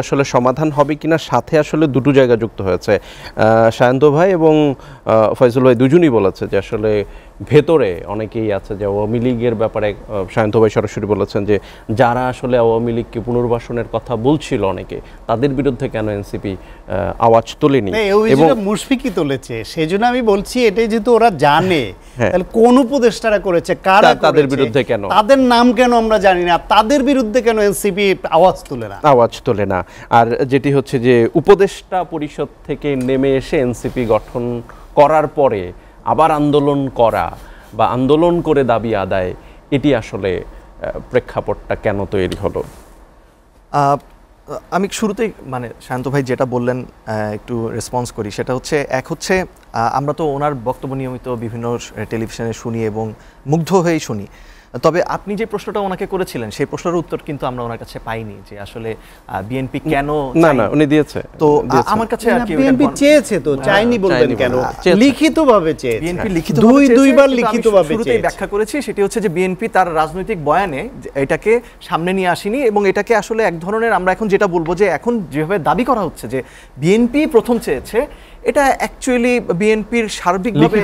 আসলে সমাধান হবে কিনা সাথে আসলে দুটো জায়গা যুক্ত হয়েছে। সায়ন্ত ভাই এবং ফয়জুল ভাই দুজনই বলেছে যে আসলে ভেতরে অনেকেই আছে যে আওয়ামী লীগের ব্যাপারে সায়ন্ত ভাই সরাসরি বলেছেন যে যারা আসলে আওয়ামী লীগকে পুনর্বাসনের কথা বলছিল অনেকে তাদের বিরুদ্ধে কেন এনসিপি আওয়াজ তোলেনি এবং মুশফিকই তুলেছে। সেজন্য আমি বলছি এটাই যেহেতু ওরা জানে তাহলে কোন উপদেষ্টারা করেছে, কারা তাদের বিরুদ্ধে কেন, তাদের নাম কেন আমরা জানি না, তাদের বিরুদ্ধে কেন এনসিপি আওয়াজ তোলে না। আর যেটি হচ্ছে যে উপদেষ্টা পরিষদ থেকে নেমে এসে এনসিপি গঠন করার পরে আবার আন্দোলন করা বা আন্দোলন করে দাবি আদায়, এটি আসলে প্রেক্ষাপটটা কেন তৈরি হলো? আমি শুরুতেই শান্ত ভাই যেটা বললেন একটু রেসপন্স করি। সেটা হচ্ছে আমরা তো ওনার বক্তব্য নিয়মিত বিভিন্ন টেলিভিশনে শুনি এবং মুগ্ধ হয়েই শুনি। তবে আপনি যে প্রশ্নটা ওনাকে করেছিলেন সেই প্রশ্নের উত্তর কিন্তু আমরা ওনার কাছে পাইনি, যে আসলে বিএনপি কেন না উনি দিয়েছে। তো আমার কাছে আর কি বিএনপি চেয়েছে, তো চাইনি বলবেন কেন? লিখিতভাবে চেয়েছে, বিএনপি দুইবার লিখিতভাবে শুরুতেই ব্যাখ্যা করেছি। সেটি হচ্ছে যে বিএনপি তার রাজনৈতিক বয়ানে এটাকে সামনে নিয়ে আসেনি এবং এটাকে আসলে এক ধরনের, আমরা এখন যেটা বলবো যে এখন যেভাবে দাবি করা হচ্ছে যে বিএনপি প্রথম চেয়েছে, এটা অ্যাকচুয়ালি বিএনপির সার্বিকভাবে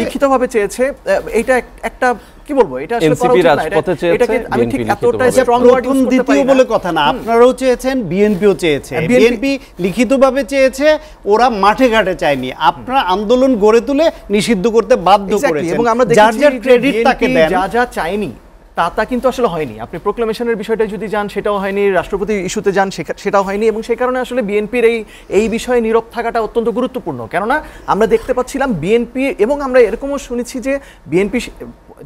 লিখিতভাবে চেয়েছে। এটা একটা কি বলবো, এটা আসলে করা উচিত না। এটাকে আমি ঠিক এতটা স্ট্রং ওয়ার্ড ইউজ করতে পারি না। বলে কথা না, আপনারাও চেয়েছেন, বিএনপিও চেয়েছে। বিএনপি লিখিতভাবে চেয়েছে, ওরা মাঠে ঘাটে চায়নি। আপনারা আন্দোলন গড়ে তুলে নিষিদ্ধ করতে বাধ্য করেছেন এবং আমরা দেখি যার ক্রেডিট তাকে দেন। যা চায়নি তা কিন্তু আসলে হয়নি। আপনি প্রোক্লামেশনের বিষয়টা যদি যান সেটাও হয়নি, রাষ্ট্রপতি ইস্যুতে যান সেটাও হয়নি, এবং সেই কারণে আসলে বিএনপির এই বিষয়ে নীরব থাকাটা অত্যন্ত গুরুত্বপূর্ণ। কেননা আমরা দেখতে পাচ্ছিলাম বিএনপি, এবং আমরা এরকমও শুনেছি যে বিএনপি,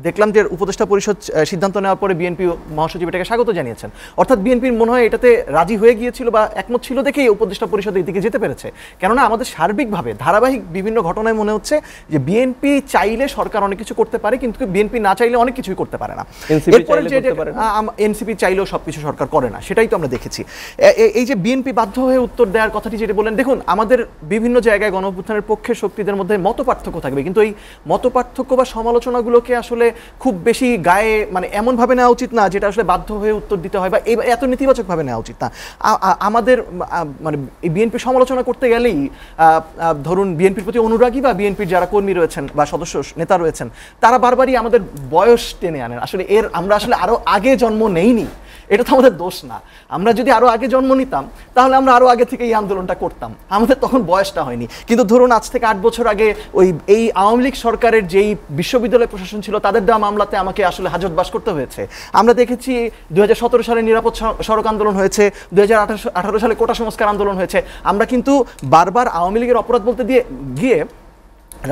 দেখলাম যে উপদেষ্টা পরিষদ সিদ্ধান্ত নেওয়ার পরে বিএনপি মহাসচিব এটাকে স্বাগত জানিয়েছেন। অর্থাৎ বিএনপির মনে হয় এটাতে রাজি হয়ে গিয়েছিল বা একমত ছিল দেখেই উপদেষ্টা পরিষদ এই দিকে যেতে পেরেছে। কেননা আমাদের সার্বিকভাবে ধারাবাহিক বিভিন্ন ঘটনায় মনে হচ্ছে যে বিএনপি চাইলে সরকার অনেক কিছু করতে পারে, কিন্তু বিএনপি না চাইলে অনেক কিছুই করতে পারে না। এনসিপি চাইলেও সবকিছু সরকার করে না, সেটাই তো আমরা দেখেছি। এই যে বিএনপি বাধ্য হয়ে উত্তর দেওয়ার কথাটি যেটা বলেন, দেখুন আমাদের বিভিন্ন জায়গায় গণঅভ্যুত্থানের পক্ষে শক্তিদের মধ্যে মত পার্থক্য থাকবে, কিন্তু এই মত পার্থক্য বা সমালোচনাগুলোকে আসলে খুব বেশি গায়ে এমনভাবে নেওয়া উচিত না যেটা আসলে বাধ্য হয়ে উত্তর দিতে হয়, বা এত নেতিবাচকভাবে নেওয়া উচিত না। আমাদের এই বিএনপি সমালোচনা করতে গেলেই ধরুন বিএনপির প্রতি অনুরাগী বা বিএনপির যারা কর্মী রয়েছেন বা সদস্য নেতা রয়েছেন, তারা বারবারই আমাদের বয়স টেনে আনেন। আসলে আমরা আসলে আরো আগে জন্ম নেইনি, এটা তো আমাদের দোষ না। আমরা যদি আরো আগে জন্ম নিতাম তাহলে আমরা আরো আগে থেকে এই আন্দোলনটা করতাম, আমাদের তখন বয়সটা হয়নি। কিন্তু ধরুন আজ থেকে 8 বছর আগে এই আওয়ামী লীগ সরকারের যেই বিশ্ববিদ্যালয় প্রশাসন ছিল তাদের দেওয়া মামলাতে আমাকে আসলে হাজতবাস করতে হয়েছে। আমরা দেখেছি 2017 সালে নিরাপদ সড়ক আন্দোলন হয়েছে, 2018 সালে কোটা সংস্কার আন্দোলন হয়েছে। আমরা কিন্তু বারবার আওয়ামী লীগের অপরাধ বলতে গিয়ে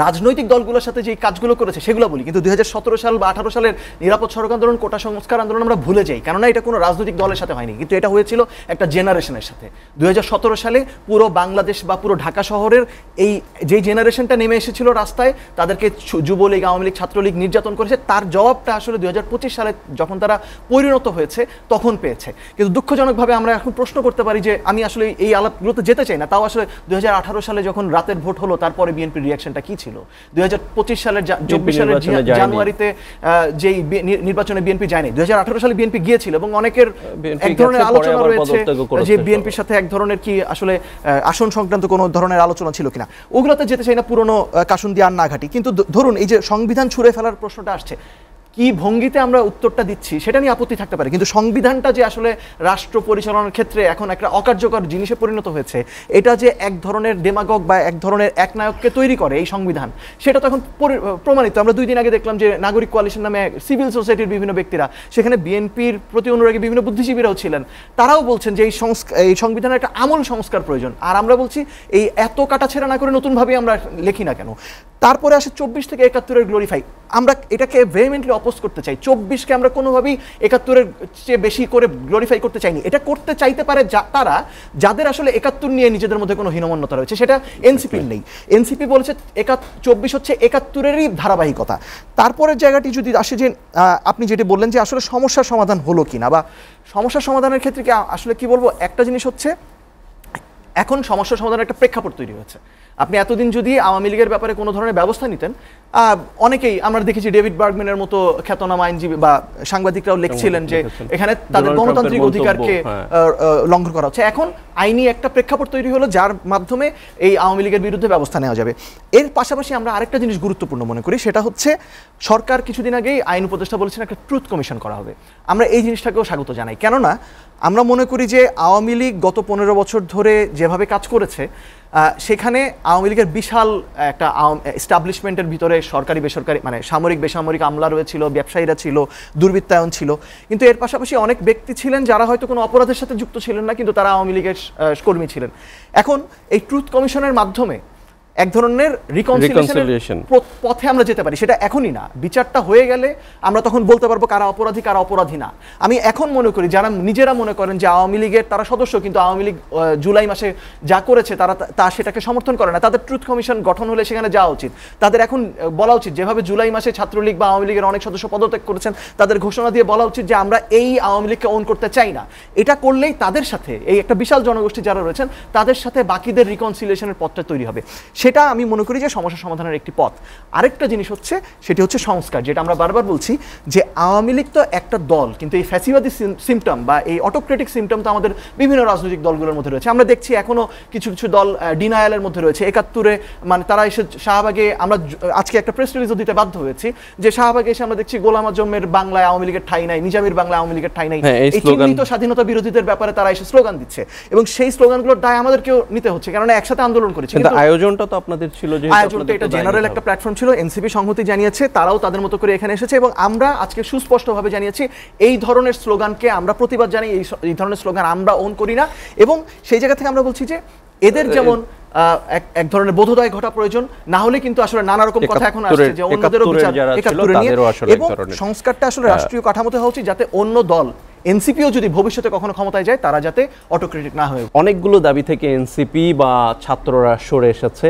রাজনৈতিক দলগুলোর সাথে যে কাজগুলো করেছে সেগুলো বলি, কিন্তু 2017 সাল বা 18 সালের নিরাপদ সড়ক আন্দোলন, কোটা সংস্কার আন্দোলন আমরা ভুলে যাই, কেননা এটা কোনো রাজনৈতিক দলের সাথে হয়নি, কিন্তু এটা হয়েছিল একটা জেনারেশনের সাথে। 2017 সালে পুরো বাংলাদেশ বা পুরো ঢাকা শহরের যেই জেনারেশনটা নেমে এসেছিল রাস্তায়, তাদেরকে যুবলীগ, আওয়ামী লীগ, ছাত্রলীগ নির্যাতন করেছে, তার জবাবটা আসলে 2025 সালে যখন তারা পরিণত হয়েছে তখন পেয়েছে। কিন্তু দুঃখজনকভাবে আমরা এখন প্রশ্ন করতে পারি যে, আমি আসলে এই আলাপগুলোতে যেতে চাই না, তাও আসলে 2018 সালে যখন রাতের ভোট হলো তারপরে বিএনপির রিয়াকশনটা কি ছিল? 2025 সালের 24 সালের জানুয়ারিতে যেই নির্বাচনে বিএনপি যায়নি, 2018 সালে বিএনপি গিয়েছিল, এবং অনেকের এক ধরনের আলোচনা রয়েছে যে বিএনপির সাথে এক ধরনের কি আসলে আসন সংক্রান্ত কোনো ধরনের আলোচনা ছিল কিনা। ওগুলোতে যেতে চাই না, পুরনো কাসুন দিয়ে আর না ঘাটি। কিন্তু ধরুন এই যে সংবিধান ছুঁড়ে ফেলার প্রশ্নটা আসছে, কি ভঙ্গিতে আমরা উত্তরটা দিচ্ছি সেটা নিয়ে আপত্তি থাকতে পারে, কিন্তু সংবিধানটা যে আসলে রাষ্ট্র পরিচালনার ক্ষেত্রে এখন একটা অকার্যকর জিনিসে পরিণত হয়েছে, এটা যে এক ধরনের ডেমাগগ বা এক ধরনের একনায়ককে তৈরি করে এই সংবিধান, সেটা তখন প্রমাণিত। আমরা 2 দিন আগে দেখলাম যে নাগরিক কোয়ালিশন নামে সিভিল সোসাইটির বিভিন্ন ব্যক্তিরা, সেখানে বিএনপির প্রতি অনুরাগী বিভিন্ন বুদ্ধিজীবীরাও ছিলেন, তারাও বলছেন যে এই সংবিধানের একটা আমূল সংস্কার প্রয়োজন। আর আমরা বলছি এই এত কাটাছেড়া না করে নতুনভাবে আমরা লিখি না কেন? তারপরে আসে 24 থেকে 71-এর গ্লোরিফাই। আমরা এটাকে ভেহেমেন্টলি অপোজ করতে চাই। 24-কে আমরা কোনোভাবেই 71-এর চেয়ে বেশি করে গ্লোরিফাই করতে চাইনি। এটা করতে চাইতে পারে তারা যাদের আসলে 71 নিয়ে নিজেদের মধ্যে কোনো হীনমন্যতা রয়েছে, সেটা এনসিপির নেই। এনসিপি বলেছে 24 হচ্ছে 71-এরই ধারাবাহিকতা। তারপরের জায়গাটি যদি আসে যে আপনি যেটি বললেন যে আসলে সমস্যার সমাধান হলো কিনা, বা সমস্যার সমাধানের ক্ষেত্রে কি আসলে কি বলবো, একটা জিনিস হচ্ছে এখন সমস্যা সমাধানের একটা প্রেক্ষাপট তৈরি হয়েছে। আপনি এতদিন যদি আওয়ামী লীগের ব্যাপারে কোনো ধরনের ব্যবস্থা নিতেন, অনেকেই আমরা দেখেছি ডেভিড বার্গম্যানের মতো খ্যাতনামা আইনজীবী বা সাংবাদিকরাও লিখছিলেন যে এখানে তাদের গণতান্ত্রিক অধিকারকে লঙ্ঘন করা হচ্ছে। এখন আইনি একটা প্রেক্ষাপট তৈরি হলো যার মাধ্যমে এই আওয়ামী লীগের বিরুদ্ধে ব্যবস্থা নেওয়া যাবে। এর পাশাপাশি আমরা আরেকটা জিনিস গুরুত্বপূর্ণ মনে করি, সেটা হচ্ছে সরকার কিছুদিন আগেই আইন উপদেষ্টা বলেছেন একটা ট্রুথ কমিশন করা হবে। আমরা এই জিনিসটাকেও স্বাগত জানাই, কেননা আমরা মনে করি যে আওয়ামী লীগ গত 15 বছর ধরে যেভাবে কাজ করেছে সেখানে আওয়ামী লীগের বিশাল একটা এস্টাবলিশমেন্টের ভিতরে সরকারি বেসরকারি মানে সামরিক বেসামরিক আমলা রয়েছিল, ব্যবসায়ীরা ছিল, দুর্বৃত্তায়ন ছিল, কিন্তু এর পাশাপাশি অনেক ব্যক্তি ছিলেন যারা হয়তো কোনো অপরাধের সাথে যুক্ত ছিলেন না, কিন্তু তারা আওয়ামী লীগের কর্মী ছিলেন। এখন এই ট্রুথ কমিশনের মাধ্যমে এক ধরনের রিকনসিলিয়েশন পথে আমরা যেতে পারি। সেটা এখনই না, বিচারটা হয়ে গেলে আমরা তখন বলতে পারবো কারা অপরাধী কারা অপরাধী না। আমি এখন মনে করি যারা নিজেরা মনে করেন যে আওয়ামী লীগের তারা সদস্য, কিন্তু আওয়ামী লীগ জুলাই মাসে যা করেছে তা সেটাকে সমর্থন করে না, তাদের ট্রুথ কমিশন গঠন হলে সেখানে যাওয়া উচিত। তাদের এখন বলা উচিত, যেভাবে জুলাই মাসে ছাত্রলীগ বা আওয়ামী লীগের অনেক সদস্য পদত্যাগ করেছেন, তাদের ঘোষণা দিয়ে বলা উচিত যে আমরা এই আওয়ামী লীগকে ওন করতে চাই না। এটা করলেই তাদের সাথে এই একটা বিশাল জনগোষ্ঠী যারা রয়েছেন তাদের সাথে বাকিদের রিকনসিলিয়েশনের পথটা তৈরি হবে। সেটা আমি মনে করি যে সমস্যা সমাধানের একটি পথ। আরেকটা জিনিস হচ্ছে সেটি হচ্ছে সংস্কার, যেটা আমরা বারবার বলছি যে আওয়ামী লীগ তো একটা দল, কিন্তু এই ফ্যাসিবাদী সিমটম বা এই অটোক্রেটিক সিমটম তো আমাদের বিভিন্ন রাজনৈতিক দলগুলোর মধ্যে রয়েছে। আমরা দেখছি এখনো কিছু কিছু দল ডিনায়ালের মধ্যে রয়েছে। ৭১-এ মানে তারা এসে শাহবাগে, আমরা আজকে একটা প্রেস রিলিজও দিতে বাধ্য হয়েছি যে শাহবাগে এসে আমরা দেখছি গোলাম আজমের বাংলায় আওয়ামী লীগের ঠাই নাই, নিজামীর বাংলায় আওয়ামী লীগের ঠাই নাই, এই চিহ্নিত স্বাধীনতা বিরোধীদের ব্যাপারে তারা এসে স্লোগান দিচ্ছে, এবং সেই স্লোগানগুলোর দায় আমাদেরকেও নিতে হচ্ছে, কারণ একসাথে আন্দোলন করেছি। কিন্তু আয়োজনটা তো আপনাদের ছিল, যে আয়োজনটা এটা জেনারেল একটা প্ল্যাটফর্ম ছিল, এনসিপি সংহতি জানিয়েছে, তারাও তাদের মতো করে এখানে এসেছে, এবং আমরা আজকে সুস্পষ্টভাবে জানিয়েছি এই ধরনের স্লোগানকে আমরা প্রতিবাদ জানাই, এই ধরনের স্লোগান আমরা ওন করি না। এবং সেই জায়গা থেকে আমরা বলছি যে এদের যেমন এক ধরনের বোধোদয় ঘটা প্রয়োজন, না হলে কিন্তু আসলে নানা রকম কথা এখন আসছে যে অন্যদেরও বিচার ৭১ নিয়ে, এবং সংস্কারটা আসলে রাষ্ট্রীয় কাঠামোতে হওয়া উচিত যাতে অন্য দল এনসিপিও যদি ভবিষ্যতে কখনো ক্ষমতায় যায় তারা যাতে অটোক্রেটিক না হয়। অনেকগুলো দাবি থেকে এনসিপি বা ছাত্ররা সরে এসেছে,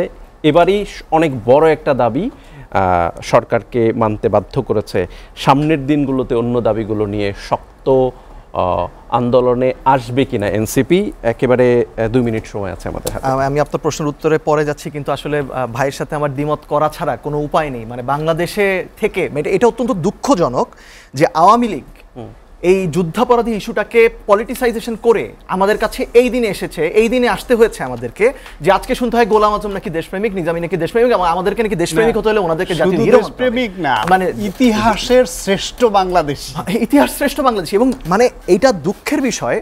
এবারই অনেক বড় একটা দাবি সরকারকে মানতে বাধ্য করেছে। সামনের দিনগুলোতে অন্য দাবিগুলো নিয়ে শক্ত আন্দোলনে আসবে কিনা এনসিপি? একেবারে 2 মিনিট সময় আছে আমাদের হাতে। আমি আপনার প্রশ্নের উত্তরে পরে যাচ্ছি, কিন্তু আসলে ভাইয়ের সাথে আমার দ্বিমত করা ছাড়া কোনো উপায় নেই। মানে বাংলাদেশে থেকে এটা অত্যন্ত দুঃখজনক যে আওয়ামী লীগ এই যুদ্ধাপরাধী ইস্যুটাকে পলিটিসাইজেশন করে আমাদের কাছে এই দিনে এসেছে, এই দিনে আসতে হয়েছে আমাদেরকে যে আজকে শুনতে হয় গোলাম আজম নাকি দেশপ্রেমিক, নিজামী নাকি দেশপ্রেমিক, এবং আমাদেরকে নাকি দেশপ্রেমিক হতে হলে ওনাদেরকে জাতীয় হিরো দেশপ্রেমিক না, মানে ইতিহাসের শ্রেষ্ঠ বাংলাদেশ, ইতিহাস শ্রেষ্ঠ বাংলাদেশ। এবং মানে এইটা দুঃখের বিষয়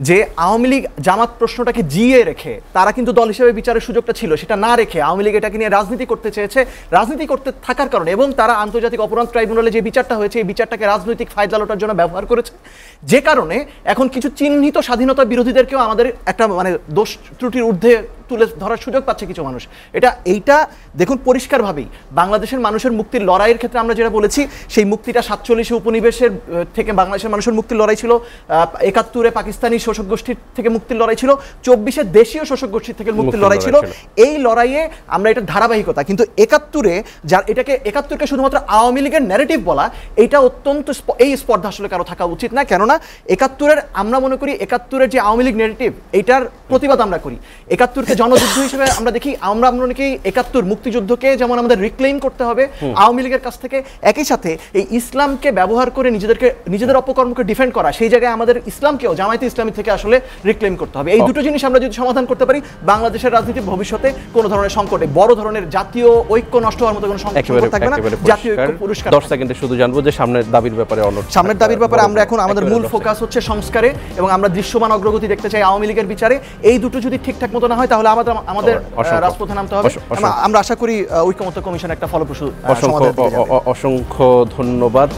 যে আওয়ামী লীগ জামাত প্রশ্নটাকে জিয়ে রেখে, তারা কিন্তু দল হিসেবে বিচারের সুযোগটা ছিল, সেটা না রেখে আওয়ামী লীগ এটাকে নিয়ে রাজনীতি করতে চেয়েছে, রাজনীতি করতে থাকার কারণে, এবং তারা আন্তর্জাতিক অপরাধ ট্রাইব্যুনালে যে বিচারটা হয়েছে এই বিচারটাকে রাজনৈতিক ফায়দা লোটার জন্য ব্যবহার করেছে, যে কারণে এখন কিছু চিহ্নিত স্বাধীনতা বিরোধীদেরকেও আমাদের একটা মানে দোষ ত্রুটির ঊর্ধ্বে তুলে ধরার সুযোগ পাচ্ছে কিছু মানুষ। এইটা দেখুন পরিষ্কারভাবেই বাংলাদেশের মানুষের মুক্তির লড়াইয়ের ক্ষেত্রে আমরা যেটা বলেছি, সেই মুক্তিটা ৪৭ উপনিবেশের থেকে বাংলাদেশের মানুষের মুক্তির লড়াই ছিল, ৭১-এ পাকিস্তানি শোষক গোষ্ঠীর থেকে মুক্তির লড়াই ছিল, ২৪-এ দেশীয় শোষক গোষ্ঠীর থেকে মুক্তির লড়াই ছিল। এই লড়াইয়ে আমরা এটা ধারাবাহিকতা, কিন্তু ৭১-এ যার এটাকে ৭১-কে শুধুমাত্র আওয়ামী লীগের ন্যারেটিভ বলা, এটা অত্যন্ত এই স্পর্ধা আসলে কারো থাকা উচিত না। কেননা ৭১-এর আমরা মনে করি ৭১-এর যে আওয়ামী লীগ ন্যারেটিভ, এইটার প্রতিবাদ আমরা করি। ৭১-কে জনযুদ্ধ হিসেবে আমরা দেখি, আমরা অনেকেই ৭১ মুক্তিযুদ্ধকে যেমন আমাদের রিক্লেইম করতে হবে আওয়ামী লীগের কাছ থেকে, একই সাথে এই ইসলামকে ব্যবহার করে নিজেদের অপকর্মকে ডিফেন্ড করা, সেই জায়গায় আমাদের ইসলামকেও জামায়াতে ইসলামী থেকে আসলে রিক্লেইম করতে হবে। এই দুটো জিনিস আমরা যদি সমাধান করতে পারি, বাংলাদেশের রাজনীতি ভবিষ্যতে কোনো ধরনের সংকটে বড় ধরনের জাতীয় ঐক্য নষ্ট হওয়ার মতো কোনো সংকট থাকবে না। জাতীয় ঐক্য পুরস্কার। 10 সেকেন্ডে শুধু জানবো যে সামনের দাবির ব্যাপারে আমরা এখন আমাদের মূল ফোকাস হচ্ছে সংস্কারে, এবং আমরা দৃশ্যমান অগ্রগতি দেখতে চাই আওয়ামী লীগের বিচারে। এই দুটো যদি ঠিকঠাক মতো না হয় তাহলে আমাদের রাজপথে নামতে হবে। আমরা আশা করি ঐক্যমত্য কমিশন একটা ফলপ্রসূ সমাধান। অসংখ্য ধন্যবাদ।